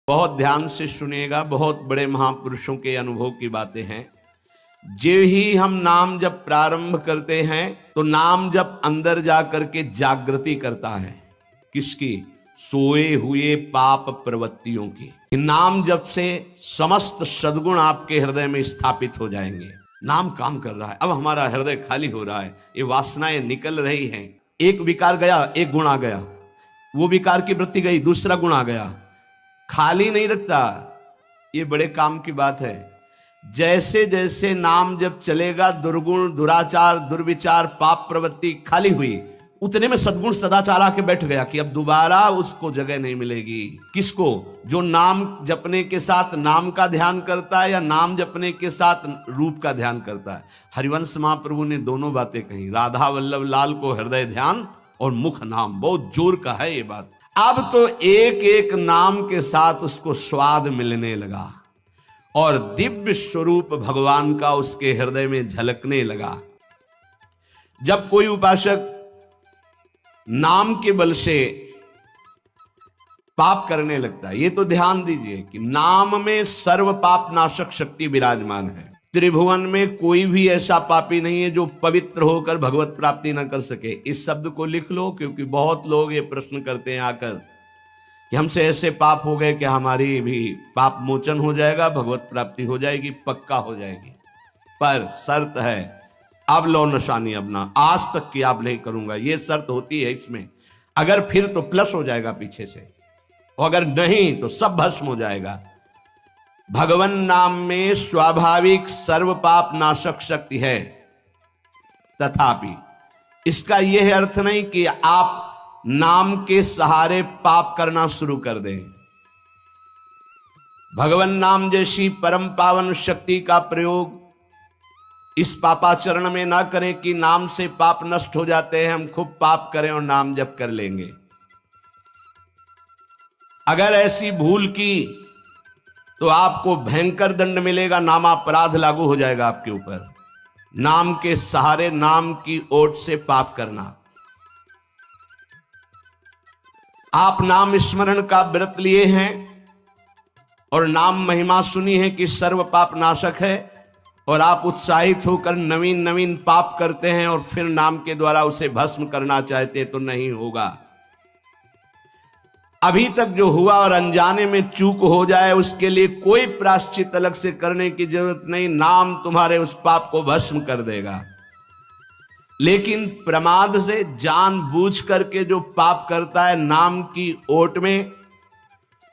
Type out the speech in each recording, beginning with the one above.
बहुत ध्यान से सुनिएगा, बहुत बड़े महापुरुषों के अनुभव की बातें हैं। जो ही हम नाम जब प्रारंभ करते हैं तो नाम जब अंदर जा करके जागृति करता है, किसकी? सोए हुए पाप प्रवृत्तियों की। नाम जब से समस्त सद्गुण आपके हृदय में स्थापित हो जाएंगे। नाम काम कर रहा है, अब हमारा हृदय खाली हो रहा है, ये वासनाएं निकल रही हैं। एक विकार गया, एक गुण आ गया, वो विकार की वृत्ति गई, दूसरा गुण आ गया। खाली नहीं रखता, ये बड़े काम की बात है। जैसे जैसे नाम जब चलेगा, दुर्गुण, दुराचार, दुर्विचार, पाप प्रवृत्ति खाली हुई, उतने में सद्गुण सदाचार आके बैठ गया कि अब दोबारा उसको जगह नहीं मिलेगी। किसको? जो नाम जपने के साथ नाम का ध्यान करता है या नाम जपने के साथ रूप का ध्यान करता है। हरिवंश महाप्रभु ने दोनों बातें कही। राधा वल्लभ लाल को हृदय ध्यान और मुख नाम, बहुत जोर का है ये बात। अब तो एक एक नाम के साथ उसको स्वाद मिलने लगा और दिव्य स्वरूप भगवान का उसके हृदय में झलकने लगा। जब कोई उपासक नाम के बल से पाप करने लगता है, ये तो ध्यान दीजिए कि नाम में सर्व पाप नाशक शक्ति विराजमान है। त्रिभुवन में कोई भी ऐसा पापी नहीं है जो पवित्र होकर भगवत प्राप्ति न कर सके। इस शब्द को लिख लो, क्योंकि बहुत लोग ये प्रश्न करते हैं आकर कि हमसे ऐसे पाप हो गए कि हमारी भी पाप मोचन हो जाएगा, भगवत प्राप्ति हो जाएगी, पक्का हो जाएगी। पर शर्त है, अब लो निशानी अपना, आज तक की आप नहीं करूंगा, ये शर्त होती है इसमें। अगर फिर तो प्लस हो जाएगा पीछे से, और अगर नहीं तो सब भस्म हो जाएगा। भगवान नाम में स्वाभाविक सर्व पाप नाशक शक्ति है, तथापि इसका यह अर्थ नहीं कि आप नाम के सहारे पाप करना शुरू कर दें। भगवान नाम जैसी परम पावन शक्ति का प्रयोग इस पापाचरण में ना करें कि नाम से पाप नष्ट हो जाते हैं, हम खूब पाप करें और नाम जप कर लेंगे। अगर ऐसी भूल की तो आपको भयंकर दंड मिलेगा, नामापराध लागू हो जाएगा आपके ऊपर। नाम के सहारे, नाम की ओट से पाप करना। आप नाम स्मरण का व्रत लिए हैं और नाम महिमा सुनी है कि सर्व पाप नाशक है, और आप उत्साहित होकर नवीन नवीन पाप करते हैं और फिर नाम के द्वारा उसे भस्म करना चाहते तो नहीं होगा। अभी तक जो हुआ और अनजाने में चूक हो जाए उसके लिए कोई प्रायश्चित अलग से करने की जरूरत नहीं, नाम तुम्हारे उस पाप को भस्म कर देगा। लेकिन प्रमाद से जानबूझ करके जो पाप करता है नाम की ओट में,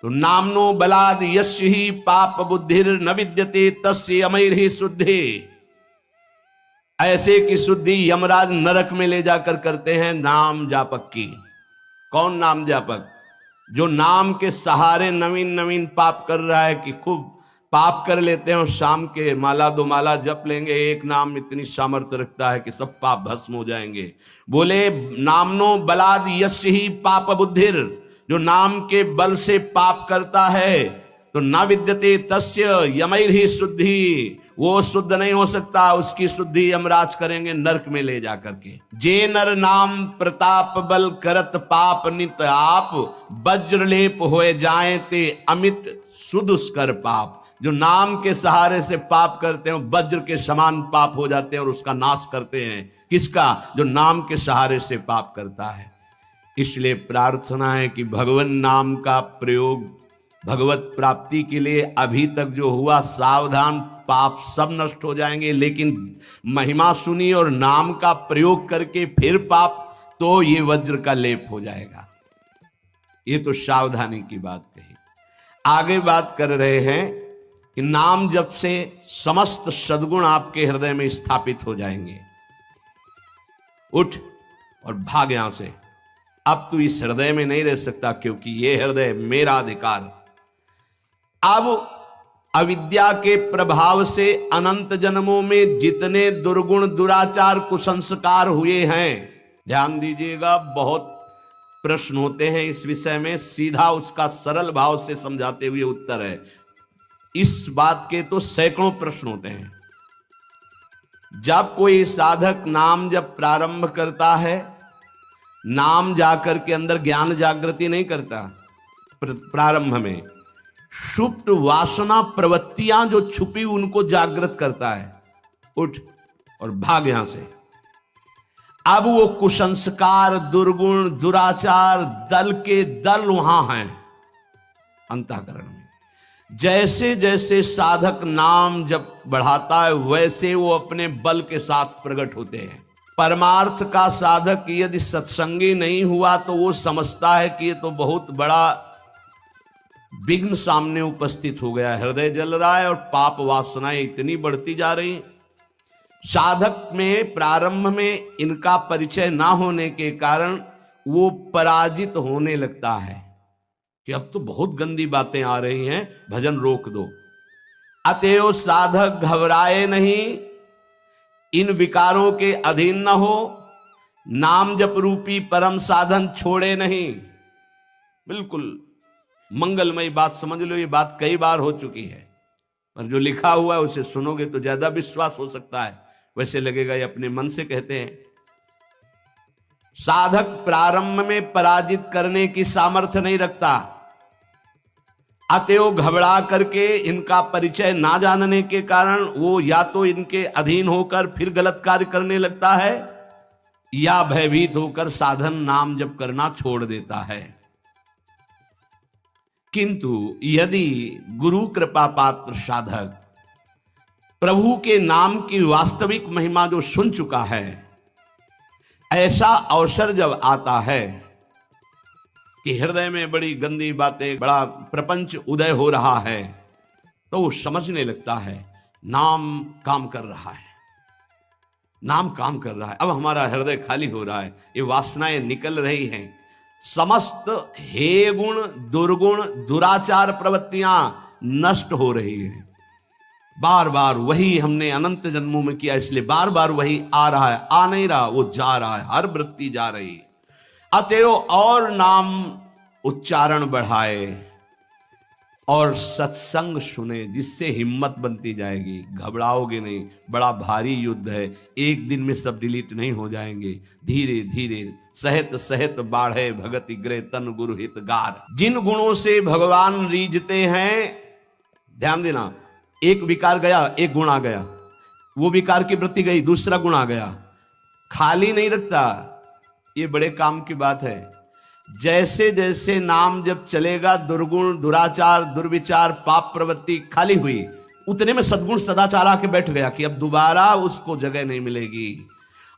तो नामनो बलाद यस्य ही पाप बुद्धिर न विद्यते तस्य अमैर ही शुद्धि। ऐसे की शुद्धि यमराज नरक में ले जाकर करते हैं नाम जापक की। कौन नाम जापक? जो नाम के सहारे नवीन नवीन पाप कर रहा है कि खूब पाप कर लेते हैं और शाम के माला दो माला जप लेंगे, एक नाम इतनी सामर्थ्य रखता है कि सब पाप भस्म हो जाएंगे। बोले नामनो बलाद यस्य ही पाप बुद्धिर, जो नाम के बल से पाप करता है तो ना विद्यते तस्य यमैर ही शुद्धि, वो शुद्ध नहीं हो सकता, उसकी शुद्धि यमराज करेंगे नरक में ले जाकर के। जे नर नाम प्रताप बल करत पाप नित आप, वज्रलेप होए जाए ते अमित सुदुष्कर पाप। जो नाम के सहारे से पाप करते हैं वज्र के समान पाप हो जाते हैं और उसका नाश करते हैं। किसका? जो नाम के सहारे से पाप करता है। इसलिए प्रार्थना है कि भगवान नाम का प्रयोग भगवत प्राप्ति के लिए अभी तक जो हुआ, सावधान, पाप सब नष्ट हो जाएंगे। लेकिन महिमा सुनी और नाम का प्रयोग करके फिर पाप, तो ये वज्र का लेप हो जाएगा। ये तो सावधानी की बात कही। आगे बात कर रहे हैं कि नाम जप से समस्त सद्गुण आपके हृदय में स्थापित हो जाएंगे। उठ और भाग यहां से, अब तू इस हृदय में नहीं रह सकता, क्योंकि ये हृदय मेरा अधिकार। अब अविद्या के प्रभाव से अनंत जन्मों में जितने दुर्गुण, दुराचार, कुसंस्कार हुए हैं, ध्यान दीजिएगा, बहुत प्रश्न होते हैं इस विषय में। सीधा उसका सरल भाव से समझाते हुए उत्तर है। इस बात के तो सैकड़ों प्रश्न होते हैं। जब कोई साधक नाम जब प्रारंभ करता है, नाम जाकर के अंदर ज्ञान जागृति नहीं करता प्रारंभ में, सुप्त वासना प्रवृत्तियां जो छुपी उनको जागृत करता है। उठ और भाग यहां से। अब वो कुसंस्कार, दुर्गुण, दुराचार दल के दल वहां हैं अंतःकरण में। जैसे जैसे साधक नाम जब बढ़ाता है वैसे वो अपने बल के साथ प्रकट होते हैं। परमार्थ का साधक यदि सत्संगी नहीं हुआ तो वो समझता है कि ये तो बहुत बड़ा विघ्न सामने उपस्थित हो गया, हृदय जल रहा है और पाप वासनाएं इतनी बढ़ती जा रही। साधक में प्रारंभ में इनका परिचय ना होने के कारण वो पराजित होने लगता है कि अब तो बहुत गंदी बातें आ रही हैं, भजन रोक दो। अतएव साधक घबराए नहीं, इन विकारों के अधीन न हो, नाम जप रूपी परम साधन छोड़े नहीं। बिल्कुल मंगलमयी बात समझ लो, ये बात कई बार हो चुकी है, पर जो लिखा हुआ है उसे सुनोगे तो ज्यादा विश्वास हो सकता है, वैसे लगेगा ये अपने मन से कहते हैं। साधक प्रारंभ में पराजित करने की सामर्थ्य नहीं रखता, अतएव घबरा करके इनका परिचय ना जानने के कारण वो या तो इनके अधीन होकर फिर गलत कार्य करने लगता है या भयभीत होकर साधन नाम जप करना छोड़ देता है। किंतु यदि गुरु कृपा पात्र साधक प्रभु के नाम की वास्तविक महिमा जो सुन चुका है, ऐसा अवसर जब आता है कि हृदय में बड़ी गंदी बातें, बड़ा प्रपंच उदय हो रहा है, तो वो समझने लगता है नाम काम कर रहा है, नाम काम कर रहा है। अब हमारा हृदय खाली हो रहा है, ये वासनाएं निकल रही हैं, समस्त हे गुण, दुर्गुण, दुराचार प्रवृत्तियां नष्ट हो रही हैं। बार बार वही हमने अनंत जन्मों में किया, इसलिए बार बार वही आ रहा है, आ नहीं रहा, वो जा रहा है, हर वृत्ति जा रही। अतएव और नाम उच्चारण बढ़ाए और सत्संग सुने, जिससे हिम्मत बनती जाएगी, घबराओगे नहीं। बड़ा भारी युद्ध है, एक दिन में सब डिलीट नहीं हो जाएंगे, धीरे धीरे सहत सहत बाढ़े भगति ग्रह तन गुरु हितगार। जिन गुणों से भगवान रीझते हैं, ध्यान देना, एक विकार गया एक गुण आ गया, वो विकार की वृत्ति गई दूसरा गुण आ गया, खाली नहीं रखता। ये बड़े काम की बात है। जैसे जैसे नाम जब चलेगा, दुर्गुण, दुराचार, दुर्विचार, पाप प्रवृत्ति खाली हुई, उतने में सद्गुण सदाचार आके बैठ गया कि अब दोबारा उसको जगह नहीं मिलेगी।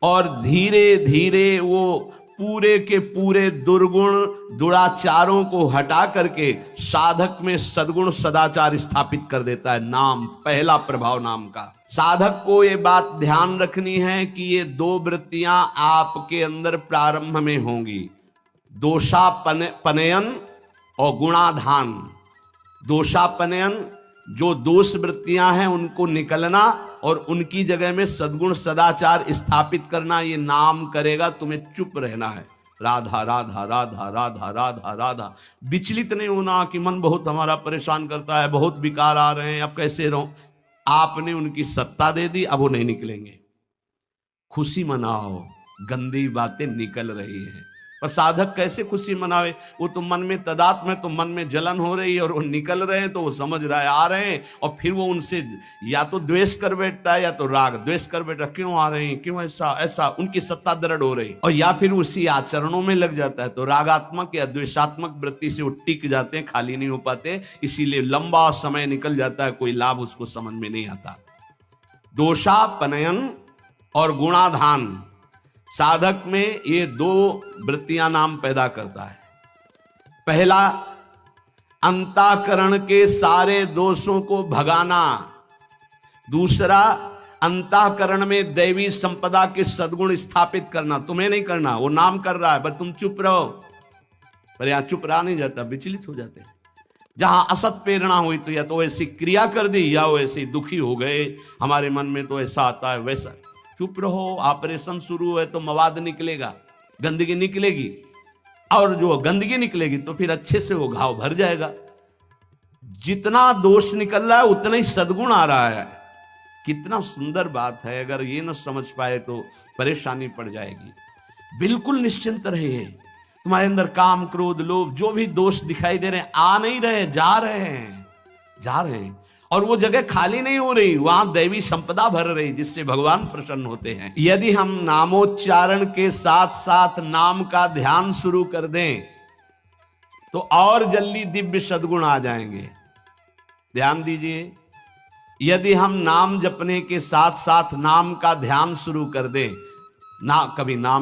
और धीरे धीरे वो पूरे के पूरे दुर्गुण दुराचारों को हटा करके साधक में सद्गुण सदाचार स्थापित कर देता है। नाम, पहला प्रभाव नाम का। साधक को ये बात ध्यान रखनी है कि ये दो वृत्तियां आपके अंदर प्रारंभ में होंगी, दोषापनयन और गुणाधान। दोषापनयन, जो दोष वृत्तियां हैं उनको निकलना और उनकी जगह में सद्गुण सदाचार स्थापित करना। ये नाम करेगा, तुम्हें चुप रहना है, राधा राधा राधा राधा राधा राधा। विचलित नहीं होना कि मन बहुत हमारा परेशान करता है, बहुत विकार आ रहे हैं, अब कैसे रहूं। आपने उनकी सत्ता दे दी, अब वो नहीं निकलेंगे। खुशी मनाओ, गंदी बातें निकल रही हैं। पर साधक कैसे खुशी मनावे? वो तो मन में तदात्म है, तो मन में जलन हो रही है और वो निकल रहे हैं, तो वो समझ रहा है आ रहे हैं, और फिर वो उनसे या तो द्वेष कर बैठता है या तो राग। द्वेष कर बैठा, क्यों आ रहे हैं, क्यों ऐसा ऐसा, उनकी सत्ता दृढ़ हो रही, और या फिर उसी आचरणों में लग जाता है। तो रागात्मक या द्वेषात्मक वृत्ति से वो टिक जाते हैं, खाली नहीं हो पाते, इसीलिए लंबा समय निकल जाता है, कोई लाभ उसको समझ में नहीं आता। दोषापनयन और गुणाधान, साधक में ये दो वृत्तियां नाम पैदा करता है। पहला, अंतःकरण के सारे दोषों को भगाना। दूसरा, अंतःकरण में दैवी संपदा के सद्गुण स्थापित करना। तुम्हें नहीं करना, वो नाम कर रहा है, पर तुम चुप रहो। पर यहां चुप रहा नहीं जाता, विचलित हो जाते। जहां असत प्रेरणा हुई तो या तो ऐसी क्रिया कर दी या वो ऐसे दुखी हो गए, हमारे मन में तो ऐसा आता है वैसा। चुप रहो, ऑपरेशन शुरू है तो मवाद निकलेगा, गंदगी निकलेगी, और जो गंदगी निकलेगी तो फिर अच्छे से वो घाव भर जाएगा। जितना दोष निकल रहा है उतना ही सद्गुण आ रहा है। कितना सुंदर बात है, अगर ये न समझ पाए तो परेशानी पड़ जाएगी। बिल्कुल निश्चिंत रहिए, तुम्हारे अंदर काम, क्रोध, लोभ, जो भी दोष दिखाई दे रहे हैं, आ नहीं रहे, जा रहे हैं। जा रहे हैं और वो जगह खाली नहीं हो रही, वहां दैवी संपदा भर रही, जिससे भगवान प्रसन्न होते हैं। यदि हम नामोच्चारण के साथ साथ नाम का ध्यान शुरू कर दें तो और जल्दी दिव्य सद्गुण आ जाएंगे। ध्यान दीजिए, यदि हम नाम जपने के साथ साथ नाम का ध्यान शुरू कर दें, ना कभी नाम